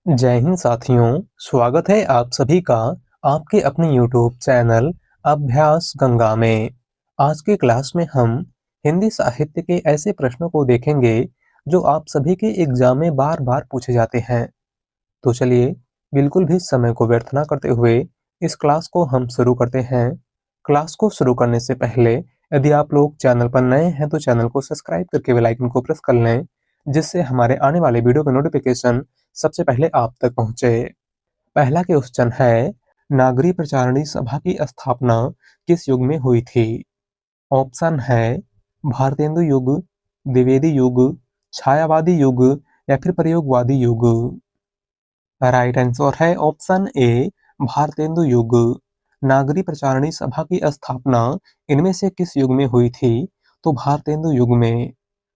जय हिंद साथियों, स्वागत है आप सभी का आपके अपने यूट्यूब चैनल अभ्यास गंगा में। आज के क्लास में हम हिंदी साहित्य के ऐसे प्रश्नों को देखेंगे जो आप सभी के एग्जाम में बार बार पूछे जाते हैं। तो चलिए बिल्कुल भी समय को व्यर्थ ना करते हुए इस क्लास को हम शुरू करते हैं। क्लास को शुरू करने से पहले यदि आप लोग चैनल पर नए हैं तो चैनल को सब्सक्राइब करके बेल आइकन को प्रेस कर लें, जिससे हमारे आने वाले वीडियो का नोटिफिकेशन सबसे पहले आप तक पहुंचे। पहला क्वेश्चन है, नागरी प्रचारणी सभा की स्थापना किस युग में हुई थी? ऑप्शन है भारतेंदु युग, द्विवेदी युग, छायावादी युग या फिर प्रयोगवादी युग। राइट आंसर है ऑप्शन ए भारतेंदु युग। नागरी प्रचारणी सभा की स्थापना इनमें से किस युग में हुई थी? तो भारतेंदु युग में।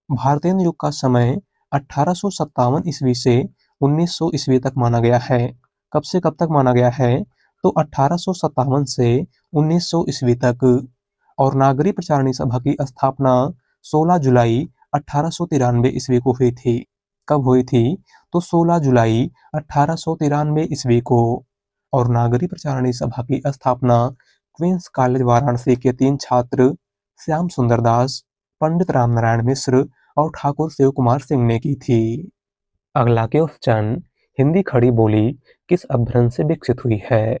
भारतेंदु युग का समय 1857 ईस्वी से 1900 ईस्वी तक माना गया है। कब से कब तक माना गया है? तो 1857 से 1900 ईस्वी तक। और नागरी प्रचारणी सभा की स्थापना 16 जुलाई 1893 ईस्वी को हुई थी। कब हुई थी? तो 16 जुलाई 1893 ईस्वी को। और नागरी प्रचारणी सभा की स्थापना क्वींस कॉलेज वाराणसी के 3 छात्र श्याम सुंदर दास, पंडित रामनारायण मिश्र और ठाकुर शिव कुमार सिंह ने की थी। अगला क्वेश्चन, हिंदी खड़ी बोली किस अपभ्रंश से विकसित हुई है?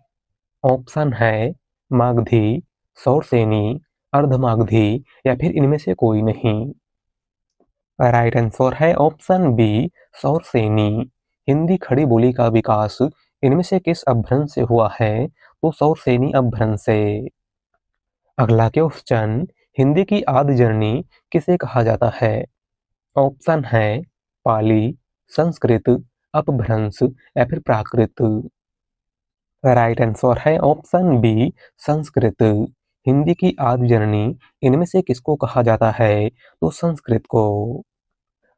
ऑप्शन है मागधी, सौरसेनी, अर्धमागधी या फिर इनमें से कोई नहीं। राइट आंसर है ऑप्शन बी सौरसेनी। हिंदी खड़ी बोली का विकास इनमें से किस अपभ्रंश से हुआ है? तो सौरसेनी अपभ्रंश से। अगला क्वेश्चन, हिंदी की आदि जननी किसे कहा जाता है? ऑप्शन है पाली, संस्कृत, अपभ्रंश या फिर प्राकृत। राइट आंसर है ऑप्शन बी संस्कृत। हिंदी की आदि जननी इनमें से किसको कहा जाता है? तो संस्कृत को।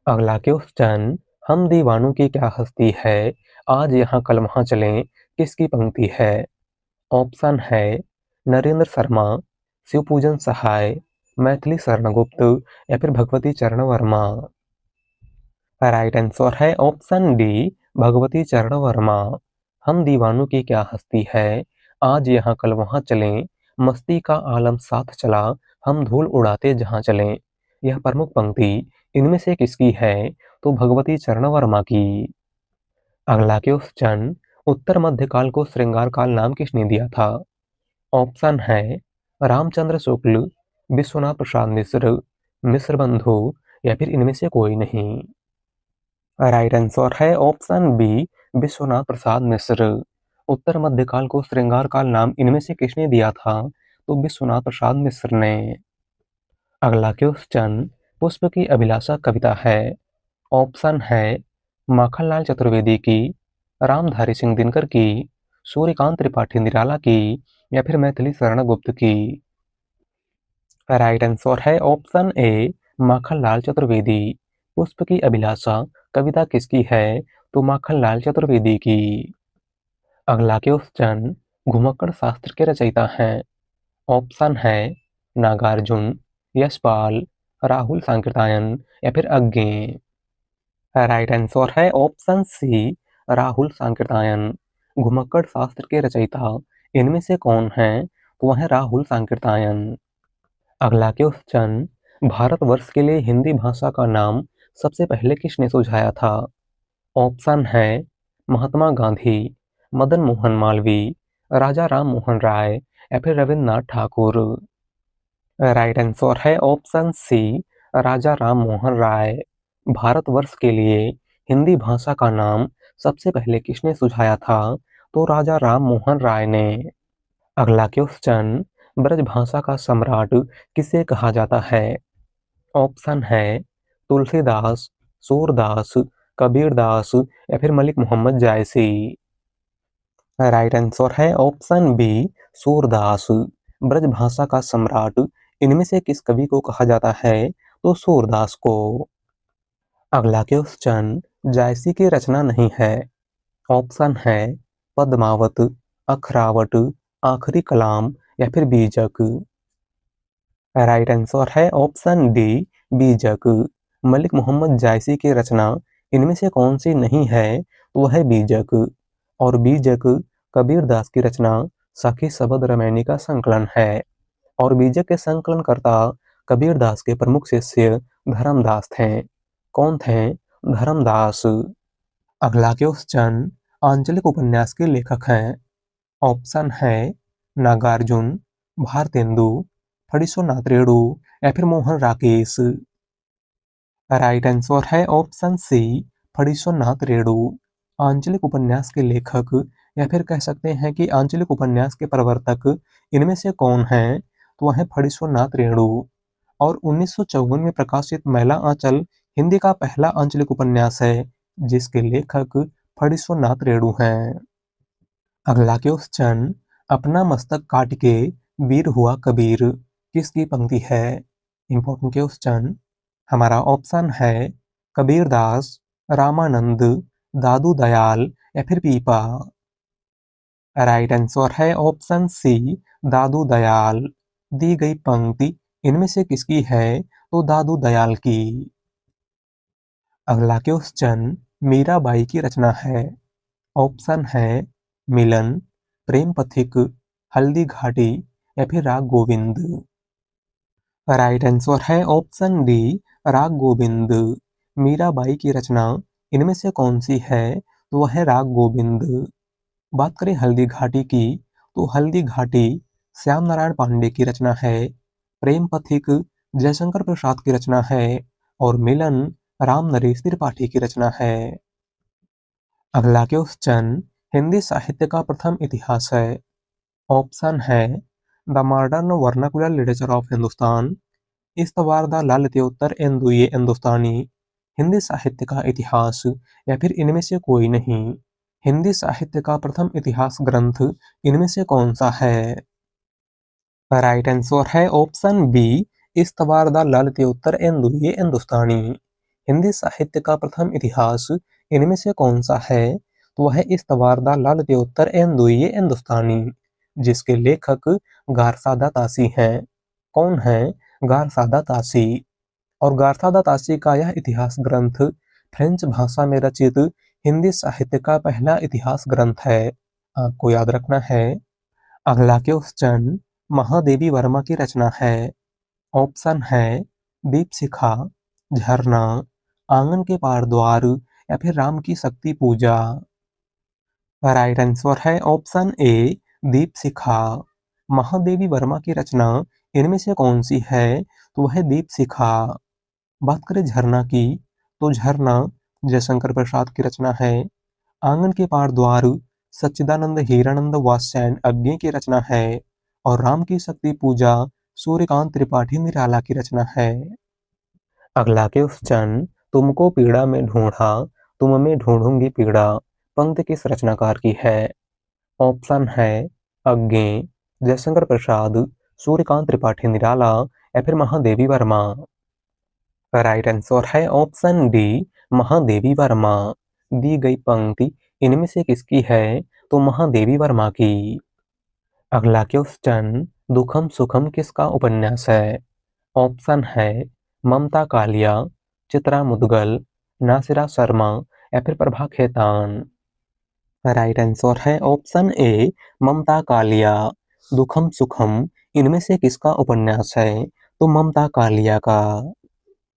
अगला क्वेश्चन, हम दीवानों की क्या हस्ती है, आज यहाँ कल वहाँ चलें किसकी पंक्ति है? ऑप्शन है नरेंद्र शर्मा, शिवपूजन सहाय, मैथिली शरणगुप्त या फिर भगवती चरण वर्मा। राइट आंसर है ऑप्शन डी भगवती चरण वर्मा। हम दीवानों की क्या हस्ती है, आज यहाँ कल वहाँ चलें, मस्ती का आलम साथ चला, हम धूल उड़ाते जहाँ चलें। यह प्रमुख पंक्ति इनमें से किसकी है? तो भगवती चरण वर्मा की। अगला क्वेश्चन, उत्तर मध्यकाल को श्रृंगार काल नाम किसने दिया था? ऑप्शन है रामचंद्र शुक्ल, विश्वनाथ प्रसाद मिश्र, मिश्र बंधु या फिर इनमें से कोई नहीं। राइट आंसर है ऑप्शन बी विश्वनाथ प्रसाद मिश्र। उत्तर मध्यकाल को श्रृंगार काल नाम इनमें से किसने दिया था? तो विश्वनाथ प्रसाद मिश्र ने। अगला क्वेश्चन, पुष्प की अभिलाषा कविता है। ऑप्शन है माखनलाल चतुर्वेदी की, रामधारी सिंह दिनकर की, सूर्यकांत त्रिपाठी निराला की या फिर मैथिली शरण गुप्त की। राइट आंसर है ऑप्शन ए माखनलाल चतुर्वेदी। पुष्प की अभिलाषा कविता किसकी है? तो माखनलाल चतुर्वेदी की। अगला क्वेश्चन, घुमक्कड़ शास्त्र के रचयिता हैं। ऑप्शन है नागार्जुन, यशपाल, राहुल सांकृत्यायन या फिर अज्ञेय। राइट आंसर है ऑप्शन सी राहुल सांकृत्यायन। घुमक्कड़ शास्त्र के रचयिता इनमें से कौन है? तो वह है राहुल सांकृत्यायन। अगला क्वेश्चन, भारतवर्ष के लिए हिंदी भाषा का नाम सबसे पहले किसने सुझाया था? ऑप्शन है महात्मा गांधी, मदन मोहन मालवीय, राजा राम मोहन राय या फिर रविन्द्रनाथ ठाकुर। राइट आंसर है ऑप्शन सी राजा राम मोहन राय। भारतवर्ष के लिए हिंदी भाषा का नाम सबसे पहले किसने सुझाया था? तो राजा राम मोहन राय ने। अगला क्वेश्चन, ब्रज भाषा का सम्राट किसे कहा जाता है? ऑप्शन है तुलसीदास, सूरदास, कबीरदास या फिर मलिक मोहम्मद जायसी। राइट आंसर है ऑप्शन बी सूरदास। ब्रज भाषा का सम्राट इनमें से किस कवि को कहा जाता है? तो सूरदास को। अगला क्वेश्चन, जायसी की रचना नहीं है। ऑप्शन है पद्मावत, अखरावट, आखिरी कलाम या फिर बीजक। राइट आंसर है ऑप्शन डी बीजक। मलिक मोहम्मद जायसी की रचना इनमें से कौन सी नहीं है? तो वह है बीजक। और बीजक कबीरदास की रचना सखी शबद रामायणी का संकलन है। और बीजक के संकलनकर्ता कबीरदास के प्रमुख शिष्य धर्मदास थे। कौन थे? धर्मदास। अगला क्वेश्चन, आंचलिक उपन्यास के लेखक हैं। ऑप्शन है नागार्जुन, भारतेंदु, फणीश्वरनाथ रेणु या फिर मोहन राकेश। राइट आंसर है ऑप्शन सी, फणीश्वरनाथ रेणु। आंचलिक उपन्यास के लेखक या फिर कह सकते हैं कि आंचलिक उपन्यास के प्रवर्तक इनमें से कौन है? तो वह है फणीश्वरनाथ रेणु। और 1954 में प्रकाशित मैला आंचल हिंदी का पहला आंचलिक उपन्यास है जिसके लेखक फणीश्वरनाथ रेणु हैं। अगला क्वेश्चन, अपना मस्तक काट के वीर हुआ कबीर किसकी पंक्ति है? Important question. हमारा ऑप्शन है कबीरदास, रामानंद, दादू दयाल या फिर पीपा। राइट आंसर है ऑप्शन सी, दादू दयाल। दी गई पंक्ति इनमें से किसकी है? तो दादू दयाल की। अगला क्वेश्चन, मीराबाई की रचना है। ऑप्शन है मिलन, प्रेम पथिक, हल्दी घाटी या फिर राग गोविंद। राइट आंसर है ऑप्शन डी, राग गोविंद। मीराबाई की रचना इनमें से कौन सी है? तो वह है राग गोविंद। बात करें हल्दी घाटी की, तो हल्दी घाटी श्याम नारायण पांडे की रचना है। प्रेम पथिक जयशंकर प्रसाद की रचना है। और मिलन राम नरेश त्रिपाठी की रचना है। अगला क्वेश्चन, हिंदी साहित्य का प्रथम इतिहास है। ऑप्शन है the modern vernacular literature of Hindustan, इस्तवार द ललितोत्तर एंदुए हिंदुस्तानी, हिंदी साहित्य का इतिहास या फिर इनमें से कोई नहीं। हिंदी साहित्य का प्रथम इतिहास ग्रंथ इनमें से कौन सा है? राइट आंसर है ऑप्शन बी, इस्तवार द ललितोत्तर एंदुए हिंदुस्तानी। हिंदी साहित्य का प्रथम इतिहास इनमें से कौन सा है? तो वह है इस्तवार द ललितोत्तर एंदुए हिंदुस्तानी जिसके लेखक गारसादा तासी हैं। कौन है? गारसादा तासी। और गारसादा तासी का यह इतिहास ग्रंथ फ्रेंच भाषा में रचित हिंदी साहित्य का पहला इतिहास ग्रंथ है। आपको याद रखना है। अगला क्वेश्चन, महादेवी वर्मा की रचना है। ऑप्शन है दीपशिखा, झरना, आंगन के पार द्वार या फिर राम की शक्ति पूजा। राइट आंसर है ऑप्शन ए, दीपशिखा। महादेवी वर्मा की रचना इनमें से कौन सी है? तो वह है दीपशिखा। बात करें झरना की, तो झरना जयशंकर प्रसाद की रचना है। आंगन के पार द्वार सच्चिदानंद हीरानंद वात्स्यायन अज्ञे की रचना है। और राम की शक्ति पूजा सूर्यकांत त्रिपाठी निराला की रचना है। अगला क्वेश्चन, तुमको पीड़ा में ढूंढा, तुम में ढूंढूंगी पीड़ा पंक्ति किस रचनाकार की है? ऑप्शन है अज्ञे, जयशंकर प्रसाद, सूर्यकांत त्रिपाठी निराला या फिर महादेवी वर्मा। राइट आंसर है ऑप्शन डी, महादेवी वर्मा। दी गई पंक्ति इनमें से किसकी है? तो महादेवी वर्मा की। अगला क्वेश्चन, दुखम सुखम किसका उपन्यास है? ऑप्शन है ममता कालिया, चित्रा मुदगल, नासिरा शर्मा या फिर प्रभा खेतान। राइट आंसर है ऑप्शन ए, ममता कालिया। दुखम सुखम इनमें से किसका उपन्यास है? तो ममता कालिया का।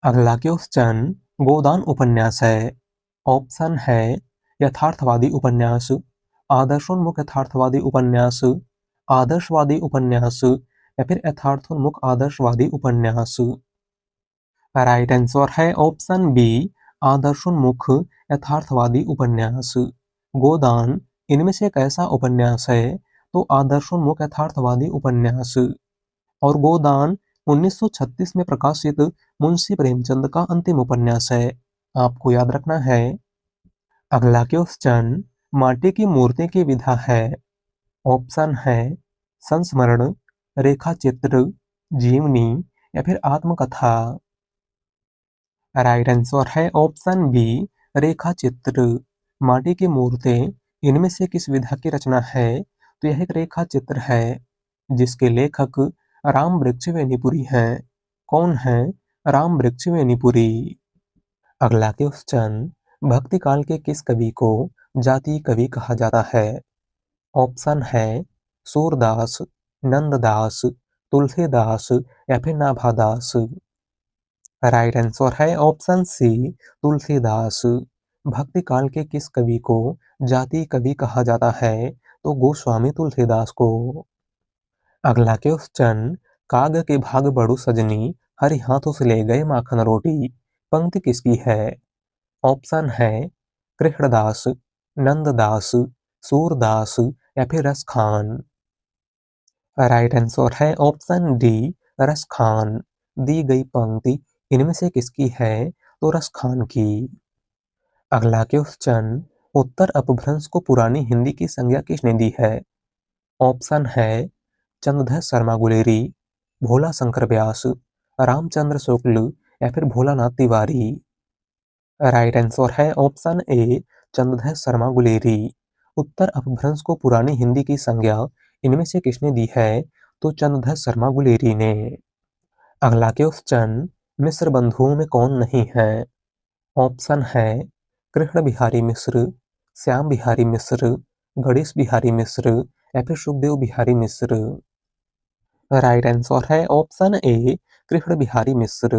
अगला क्वेश्चन, गोदान उपन्यास है। ऑप्शन है यथार्थवादी उपन्यास, आदर्शोन्मुख यथार्थवादी उपन्यास, आदर्शवादी उपन्यास या फिर यथार्थोन्मुख आदर्शवादी उपन्यास। राइट आंसर है ऑप्शन बी, आदर्शोन्मुख यथार्थवादी उपन्यास। गोदान इनमें से कैसा उपन्यास है? तो आदर्शोन्मुख यथार्थवादी उपन्यास। और गोदान 1936 में प्रकाशित मुंशी प्रेमचंद का अंतिम उपन्यास है। आपको याद रखना है। अगला क्वेश्चन, माटी की मूर्ति की विधा है। ऑप्शन है संस्मरण, रेखा चित्र, जीवनी या फिर आत्मकथा। राइट आंसर है ऑप्शन बी, रेखा चित्र। माटी की मूर्ति इनमें से किस विधा की रचना है? तो यह एक रेखा चित्र है जिसके लेखक राम वृक्ष वेणीपुरी हैं। कौन है? राम वृक्ष वेणीपुरी। अगला क्वेश्चन, भक्ति काल के किस कवि को जातीय कवि कहा जाता है? ऑप्शन है सूरदास, नंददास, तुलसीदास या फिर नाभादास। राइट आंसर है ऑप्शन सी, तुलसीदास। भक्ति काल के किस कवि को जातीय कवि कहा जाता है? तो गोस्वामी तुलसीदास को। अगला क्वेश्चन, काग के भाग बड़ू सजनी, हरि हाथों से ले गए माखन रोटी, पंक्ति किसकी है? ऑप्शन है कृष्णदास, नंददास, सूरदास या फिर रसखान। राइट आंसर है ऑप्शन डी, रसखान। दी गई पंक्ति इनमें से किसकी है? तो रसखान की। अगला क्वेश्चन, उत्तर अपभ्रंश को पुरानी हिंदी की संज्ञा किसने दी है? ऑप्शन है चंद्रधर शर्मा गुलेरी, भोला शंकर व्यास, रामचंद्र शुक्ल या फिर भोलानाथ तिवारी। राइट आंसर है ऑप्शन ए, चंद्रधर शर्मा गुलेरी। उत्तर अपभ्रंश को पुरानी हिंदी की संज्ञा इनमें से किसने दी है? तो चंद्रधर शर्मा गुलेरी ने। अगला क्वेश्चन, मिश्र बंधुओं में कौन नहीं है? ऑप्शन है कृष्ण बिहारी मिश्र, श्याम बिहारी मिश्र, गणेश बिहारी मिश्र या फिर सुखदेव बिहारी मिश्र। राइट आंसर है ऑप्शन ए, कृष्ण बिहारी मिश्र।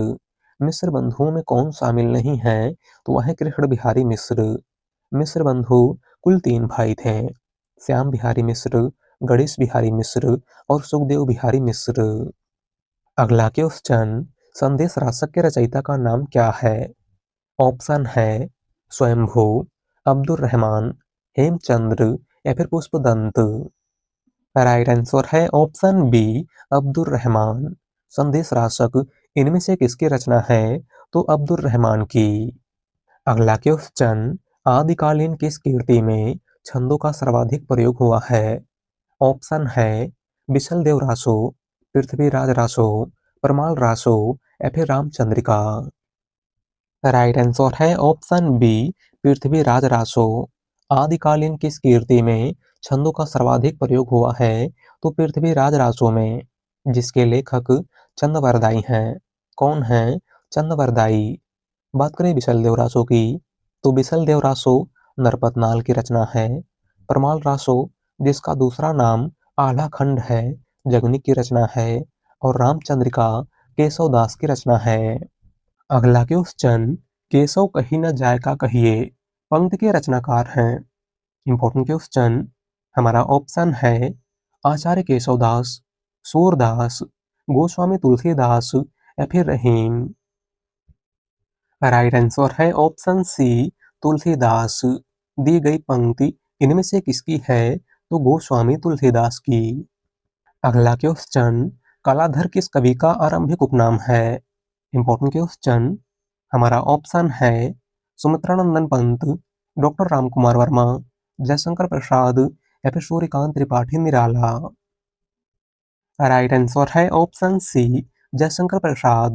मिश्र बंधुओं में कौन शामिल नहीं है? तो वह है कृष्ण बिहारी मिश्र। मिश्र बंधु कुल 3 भाई थे, श्याम बिहारी मिश्र, गणेश बिहारी मिश्र और सुखदेव बिहारी मिश्र। अगला क्वेश्चन, संदेश रासक के रचयिता का नाम क्या है? ऑप्शन है स्वयंभू, अब्दुल रहमान, हेमचंद्र या फिर पुष्पदंत। राइट आंसर है ऑप्शन बी, अब्दुल रहमान। संदेश रासक इनमें से किसकी रचना है? तो अब्दुल रहमान की। अगला क्वेश्चन, आदिकालीन किस कीर्ति में छंदों का सर्वाधिक प्रयोग हुआ है? ऑप्शन है बिसल देव रासो, पृथ्वीराज रासो, परमाल रासो या फिर रामचंद्रिका। राइट आंसर है ऑप्शन बी, पृथ्वीराज रासो। आदिकालीन किस कीर्ति में छंदों का सर्वाधिक प्रयोग हुआ है? तो पृथ्वीराज रासो में, जिसके लेखक चंदवरदाई हैं। कौन है? चंदवरदाई। बात करें बिसल देव रासो की, तो बिसल देव रासो नरपतनाल की रचना है। परमाल रासो, जिसका दूसरा नाम आला खंड है, जगनी की रचना है। और रामचंद्रिका केशव दास की रचना है। अगला क्वेश्चन, केशव कही न जाय का कहिए, पंक्ति के रचनाकार हैं। Important question. हमारा ऑप्शन है आचार्य केशवदास, सूरदास, गोस्वामी तुलसीदास या फिर रहीम। राइट आंसर है ऑप्शन सी, तुलसीदास। दी गई पंक्ति इनमें से किसकी है? तो गोस्वामी तुलसीदास की। अगला क्वेश्चन, कलाधर किस कवि का आरंभिक उपनाम है? Important question. हमारा ऑप्शन है सुमित्रानंदन पंत, डॉक्टर रामकुमार वर्मा, जयशंकर प्रसाद या फिर सूर्यकांत त्रिपाठी निराला। राइट आंसर है ऑप्शन सी, जयशंकर प्रसाद।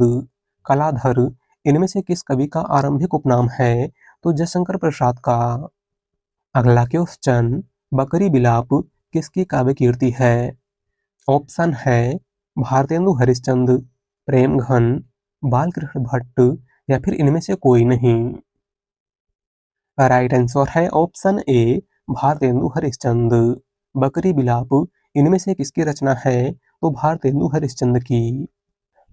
कलाधर इनमें से किस कवि का आरंभिक उपनाम है? तो जयशंकर प्रसाद का। अगला क्वेश्चन, बकरी बिलाप किसकी काव्य कीर्ति है? ऑप्शन है भारतेंदु हरिश्चंद्र, प्रेमघन, बालकृष्ण भट्ट या फिर इनमें से कोई नहीं। राइट आंसर है ऑप्शन ए, भारतेंदु हरिश्चंद्र। बकरी बिलाप इनमें से किसकी रचना है? तो भारतेंदु हरिश्चंद्र की।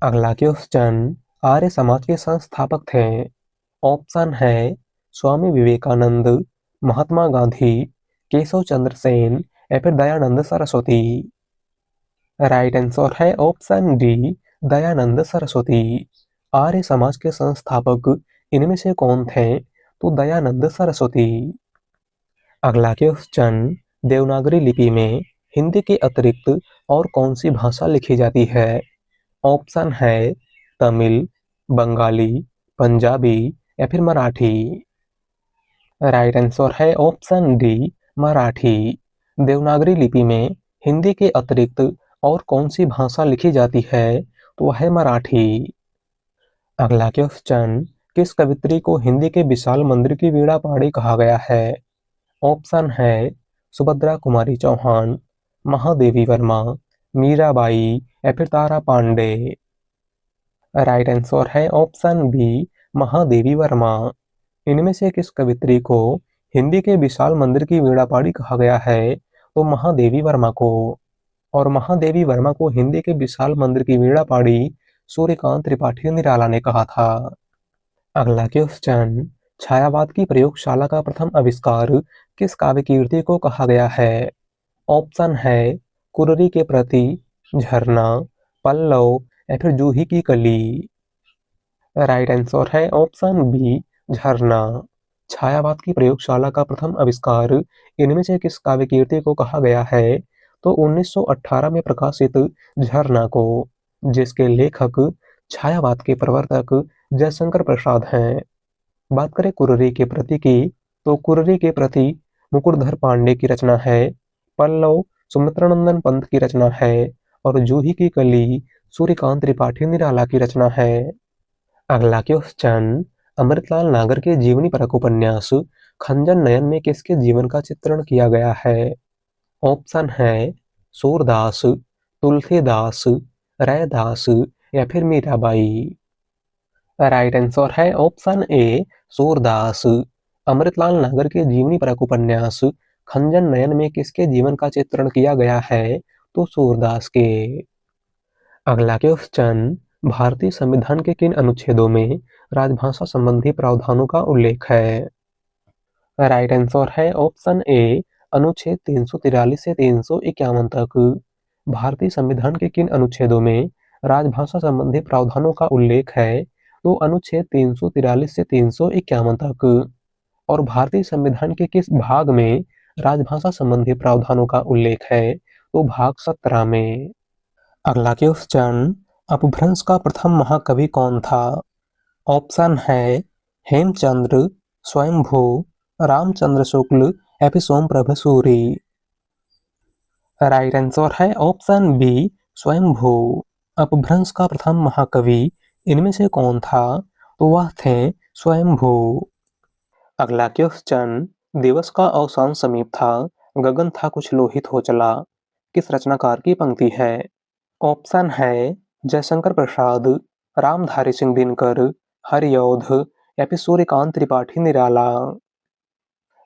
अगला क्वेश्चन, आर्य समाज के संस्थापक थे। ऑप्शन है स्वामी विवेकानंद, महात्मा गांधी, केशव चंद्र सेन या फिर दयानंद सरस्वती। राइट आंसर है ऑप्शन डी, दयानंद सरस्वती। आर्य समाज के संस्थापक इनमें से कौन थे? तो दयानंद सरस्वती। अगला क्वेश्चन, देवनागरी लिपि में हिंदी के अतिरिक्त और कौन सी भाषा लिखी जाती है? ऑप्शन है तमिल, बंगाली, पंजाबी या फिर मराठी। राइट आंसर है ऑप्शन डी, मराठी। देवनागरी लिपि में हिंदी के अतिरिक्त और कौन सी भाषा लिखी जाती है? तो वह है मराठी। अगला क्वेश्चन, किस कवित्री को हिंदी के विशाल मंदिर की वीणा पाणी कहा गया है? ऑप्शन है सुभद्रा कुमारी चौहान, महादेवी वर्मा, मीराबाई या फिर तारा पांडे। राइट आंसर है ऑप्शन बी, महादेवी वर्मा। इनमें से किस कवित्री को हिंदी के विशाल मंदिर की वीणापाड़ी कहा गया है? तो महादेवी वर्मा को। और महादेवी वर्मा को हिंदी के विशाल मंदिर की वीणापाड़ी सूर्यकांत त्रिपाठी निराला ने कहा था। अगला क्वेश्चन, छायावाद की प्रयोगशाला का प्रथम आविष्कार किस काव्य कीर्ति को कहा गया है? ऑप्शन है कुररी के प्रति, झरना, पल्लव या फिर जूही की कली। राइट आंसर है ऑप्शन बी, झरना। छायावाद की प्रयोगशाला का प्रथम आविष्कार इनमें से किस काव्य कीर्ति को कहा गया है? तो 1918 में प्रकाशित झरना को, जिसके लेखक छायावाद के प्रवर्तक जयशंकर प्रसाद हैं। बात करें कुररी के प्रति की, तो कुररी के प्रति मुकुटधर पांडे की रचना है, पल्लव सुमित्रानंदन पंत की रचना है और जूही की कली सूर्यकांत त्रिपाठी निराला की रचना है। अगला क्वेश्चन, अमृतलाल नागर के जीवनी परक उपन्यास खंजन नयन में किसके जीवन का चित्रण किया गया है? ऑप्शन है सूरदास, तुलसीदास, रैदास या फिर मीराबाई। राइट आंसर है ऑप्शन ए, सूरदास। अमृतलाल नागर के जीवनी परक उपन्यास खंजन नयन में किसके जीवन का चित्रण किया गया है? तो सूरदास के। अगला क्वेश्चन, भारतीय संविधान के किन अनुच्छेदों में राजभाषा संबंधी प्रावधानों का उल्लेख है? राइट आंसर है ऑप्शन ए, अनुच्छेद 343 से 351 तक। भारतीय संविधान के किन अनुच्छेदों में राजभाषा संबंधी प्रावधानों का उल्लेख है? तो अनुच्छेद 343 से 351 तक। और भारतीय संविधान के किस भाग में राजभाषा संबंधी प्रावधानों का उल्लेख है? तो भाग 17 में। अगला क्वेश्चन, अपभ्रंश का प्रथम महाकवि कौन था? ऑप्शन है हेमचंद्र, स्वयंभू, रामचंद्र शुक्ल या फिर सोमप्रभ सूरी। राइट आंसर है ऑप्शन बी, स्वयंभू। अपभ्रंश का प्रथम महाकवि इनमें से कौन था? तो वह थे स्वयंभू। अगला क्वेश्चन, दिवस का अवसान समीप था, गगन था कुछ लोहित हो चला, किस रचनाकार की पंक्ति है? ऑप्शन है जयशंकर प्रसाद, रामधारी सिंह दिनकर, हरिऔध या फिर सूर्यकांत त्रिपाठी निराला।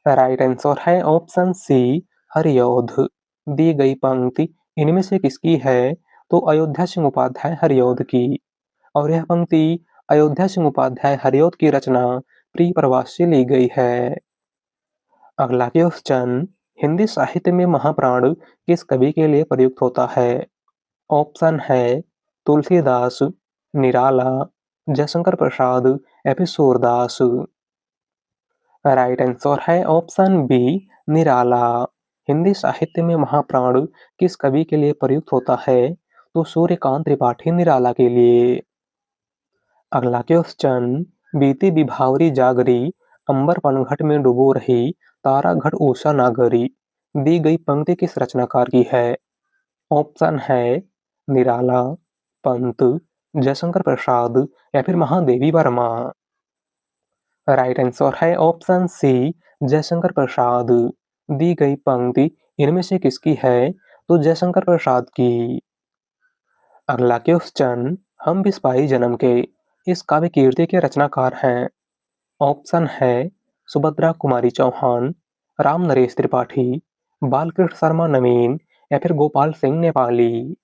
राइट आंसर है ऑप्शन सी, हरिऔध। दी गई पंक्ति इनमें से किसकी है? तो अयोध्या सिंह उपाध्याय हरिऔध की। और यह पंक्ति अयोध्या सिंह उपाध्याय हरिऔध की रचना प्रिय प्रवास से ली गई है। अगला क्वेश्चन, हिंदी साहित्य में महाप्राण किस कवि के लिए प्रयुक्त होता है? ऑप्शन है तुलसीदास, निराला, जयशंकर प्रसाद या फिर सूरदास। राइट आंसर है ऑप्शन बी, निराला। हिंदी साहित्य में महाप्राण किस कवि के लिए प्रयुक्त होता है? तो सूर्यकांत त्रिपाठी निराला के लिए। अगला क्वेश्चन, बीती विभावरी जागरी, अंबर पनघट में डुबो रही, तारा घट उषा नागरी, दी गई पंक्ति किस रचनाकार की है? ऑप्शन है निराला, पंत, जयशंकर प्रसाद या फिर महादेवी वर्मा। राइट आंसर है ऑप्शन सी, जयशंकर प्रसाद। दी गई पंक्ति इनमें से किसकी है? तो जयशंकर प्रसाद की। अगला क्वेश्चन, हम बिस्पाही जन्म के इस काव्य कीर्ति के रचनाकार हैं। ऑप्शन है सुभद्रा कुमारी चौहान, राम नरेश त्रिपाठी, बालकृष्ण शर्मा नवीन या फिर गोपाल सिंह नेपाली।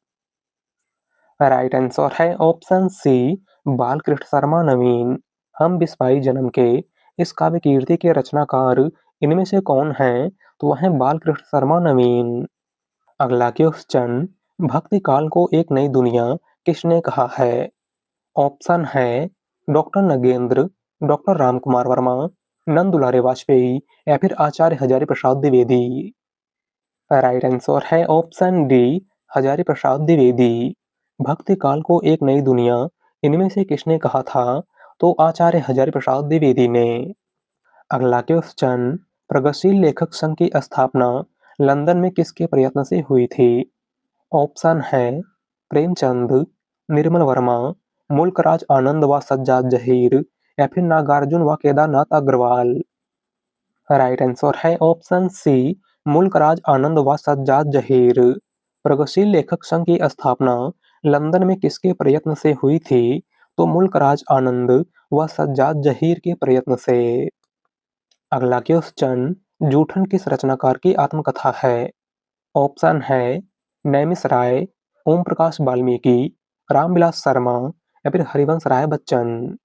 राइट आंसर है ऑप्शन सी, बालकृष्ण शर्मा नवीन। हम बिस्पाही जन्म के इस काव्य कीर्ति के रचनाकार इनमें से कौन हैं? तो वह हैं बालकृष्ण शर्मा नवीन। अगला क्वेश्चन, भक्ति काल को एक नई दुनिया किसने कहा है? ऑप्शन है डॉक्टर नगेंद्र, डॉक्टर रामकुमार वर्मा, नंद दुलारे वाजपेयी या फिर आचार्य हजारी प्रसाद द्विवेदी। राइट आंसर है ऑप्शन डी, हजारी प्रसाद द्विवेदी। भक्ति काल को एक नई दुनिया इनमें से किसने कहा था? तो आचार्य हजारी प्रसाद द्विवेदी ने। अगला क्वेश्चन, प्रगतिशील लेखक संघ की स्थापना लंदन में किसके प्रयत्न से हुई थी? ऑप्शन है प्रेमचंद, निर्मल वर्मा, मुल्कराज आनंद व सज्जाद जहीर या फिर नागार्जुन व केदारनाथ अग्रवाल। राइट आंसर है ऑप्शन सी, मुल्कराज आनंद व सज्जाद जहीर। प्रगतिशील लेखक संघ की स्थापना लंदन में किसके प्रयत्न से हुई थी? तो मुल्कराज आनंद व सज्जाद जहीर के प्रयत्न से। अगला क्वेश्चन, जूठन किस रचनाकार की आत्मकथा है? ऑप्शन है नैमिष राय, ओम प्रकाश वाल्मीकि, रामविलास शर्मा या फिर हरिवंश राय बच्चन।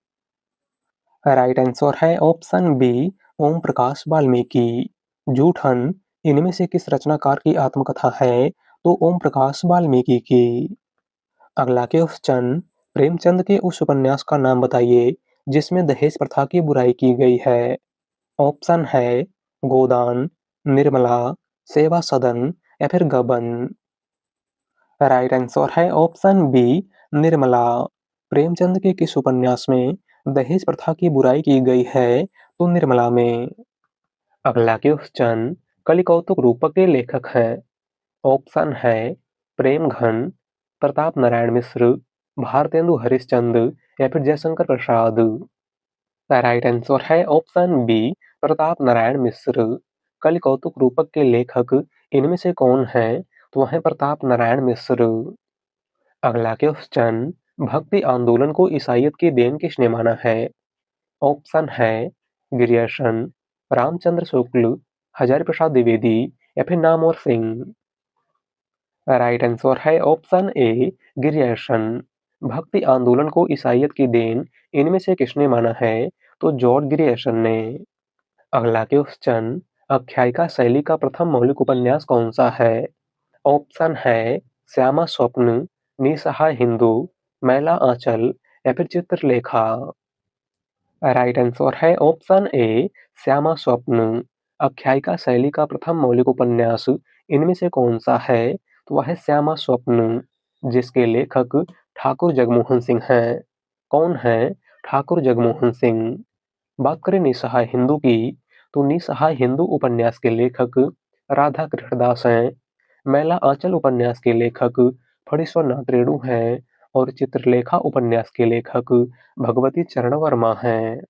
राइट आंसर है ऑप्शन बी, ओम प्रकाश वाल्मीकि। जूठन इनमें से किस रचनाकार की आत्मकथा है? तो ओम प्रकाश वाल्मीकि की। अगला क्वेश्चन, प्रेमचंद के उस उपन्यास का नाम बताइए जिसमें दहेज प्रथा की बुराई की गई है। ऑप्शन है गोदान, निर्मला, सेवा सदन या फिर गबन। राइट आंसर है ऑप्शन बी, निर्मला। प्रेमचंद के किस उपन्यास में दहेज प्रथा की बुराई की गई है? तो निर्मला में। अगला क्वेश्चन, कलिकौतुक रूपक के लेखक हैं। ऑप्शन है प्रेमघन, प्रताप नारायण मिश्र, भारतेंदु हरिश्चंद्र या फिर जयशंकर प्रसाद। राइट आंसर है ऑप्शन बी, प्रताप नारायण मिश्र। कलिकौतुक रूपक के लेखक इनमें से कौन है? तो वह है प्रताप नारायण मिश्र। अगला क्वेश्चन, भक्ति आंदोलन को ईसाइयत की देन किसने माना है? ऑप्शन है ग्रियर्सन, रामचंद्र शुक्ल, हजारी प्रसाद द्विवेदी या फिर नामवर सिंह। राइट आंसर है ऑप्शन ए, ग्रियर्सन। भक्ति आंदोलन को ईसाइयत की देन इनमें से किसने माना है? तो जॉर्ज ग्रियर्सन ने। अगला क्वेश्चन, आख्यायिका शैली का प्रथम मौलिक उपन्यास कौन सा है? ऑप्शन है श्यामा स्वप्न, निसहाय हिंदू, मैला आंचल या फिर चित्रलेखा। राइट आंसर है ऑप्शन ए, श्यामा स्वप्न। आख्यायिका शैली का प्रथम मौलिक उपन्यास इनमें से कौन सा है? तो वह है श्यामा स्वप्न, जिसके लेखक ठाकुर जगमोहन सिंह हैं। कौन है ठाकुर जगमोहन सिंह? बात करें निसहाय हिंदू की, तो निसहाय हिंदू उपन्यास के लेखक राधा कृष्णदास हैं। मैला आंचल उपन्यास के लेखक फणीश्वर नाथ रेणु हैं और चित्रलेखा उपन्यास के लेखक भगवती चरण वर्मा हैं।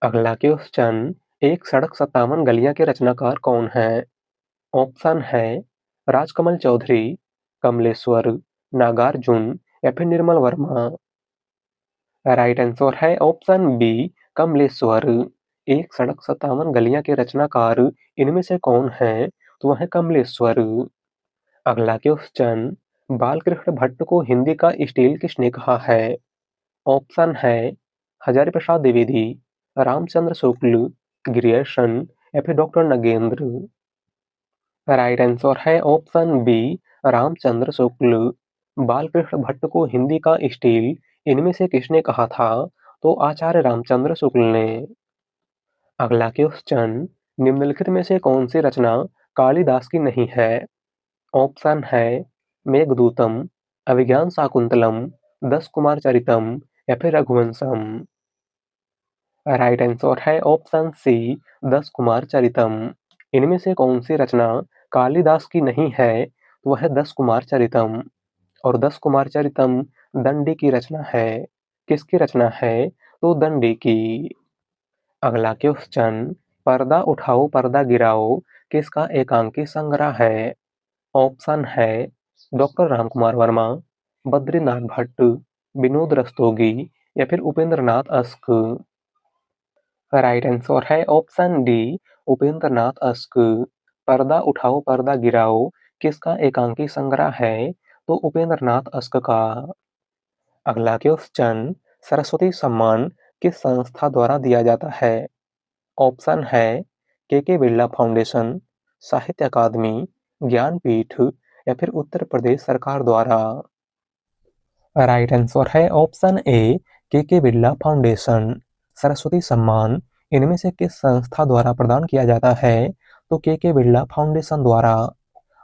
अगला क्वेश्चन, एक सड़क 57 गलियां के रचनाकार कौन है? ऑप्शन है राजकमल चौधरी, कमलेश्वर, नागार्जुन या फिर निर्मल वर्मा। राइट आंसर है ऑप्शन बी, कमलेश्वर। एक सड़क 57 गलियां के रचनाकार इनमें से कौन है? तो वह है कमलेश्वर। अगला क्वेश्चन, बालकृष्ण भट्ट को हिंदी का स्टील किसने कहा है? ऑप्शन है हजारी प्रसाद द्विवेदी, रामचंद्र शुक्ल, ग्रियर्सन या फिर डॉक्टर नगेंद्र। राइट आंसर है ऑप्शन बी, रामचंद्र शुक्ल। बालकृष्ण भट्ट को हिंदी का स्टील इनमें से किसने कहा था? तो आचार्य रामचंद्र शुक्ल ने। अगला क्वेश्चन, निम्नलिखित में से कौन सी रचना कालिदास की नहीं है? ऑप्शन है मेघदूतम, अभिज्ञान शाकुंतलम, दस कुमार चरितम या फिर रघुवंशम। राइट आंसर है ऑप्शन सी, दस कुमार चरितम। इनमें से कौन सी रचना कालिदास की नहीं है? तो वह है दस कुमार चरितम। और दस कुमार चरितम दंडी की रचना है। किसकी रचना है? तो दंडी की। अगला क्वेश्चन, पर्दा उठाओ पर्दा गिराओ किसका एकांकी संग्रह है? ऑप्शन है डॉक्टर रामकुमार वर्मा, बद्रीनाथ भट्ट, विनोद रस्तोगी या फिर Upendra Nath ask. Right answer है option D, Upendra Nath ask. पर्दा उठाओ पर्दा गिराओ किसका एकांकी संग्रह है? तो उपेंद्र नाथ अस्क का। अगला क्वेश्चन, सरस्वती सम्मान किस संस्था द्वारा दिया जाता है? ऑप्शन है के बिरला फाउंडेशन, साहित्य अकादमी, ज्ञानपीठ या फिर उत्तर प्रदेश सरकार द्वारा। राइट आंसर है ऑप्शन ए, के बिरला फाउंडेशन। सरस्वती सम्मान इनमें से किस संस्था द्वारा प्रदान किया जाता है? तो के बिरला फाउंडेशन द्वारा।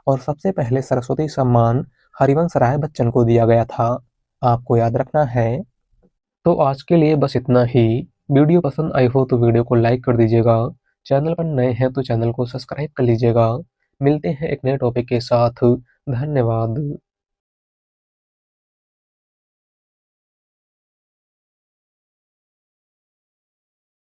और सबसे पहले सरस्वती सम्मान हरिवंश राय बच्चन को दिया गया था, आपको याद रखना है। तो आज के लिए बस इतना ही। वीडियो पसंद आई हो तो वीडियो को लाइक कर दीजिएगा। चैनल पर नए हैं तो चैनल को सब्सक्राइब कर लीजिएगा। मिलते हैं एक नए टॉपिक के साथ। धन्यवाद।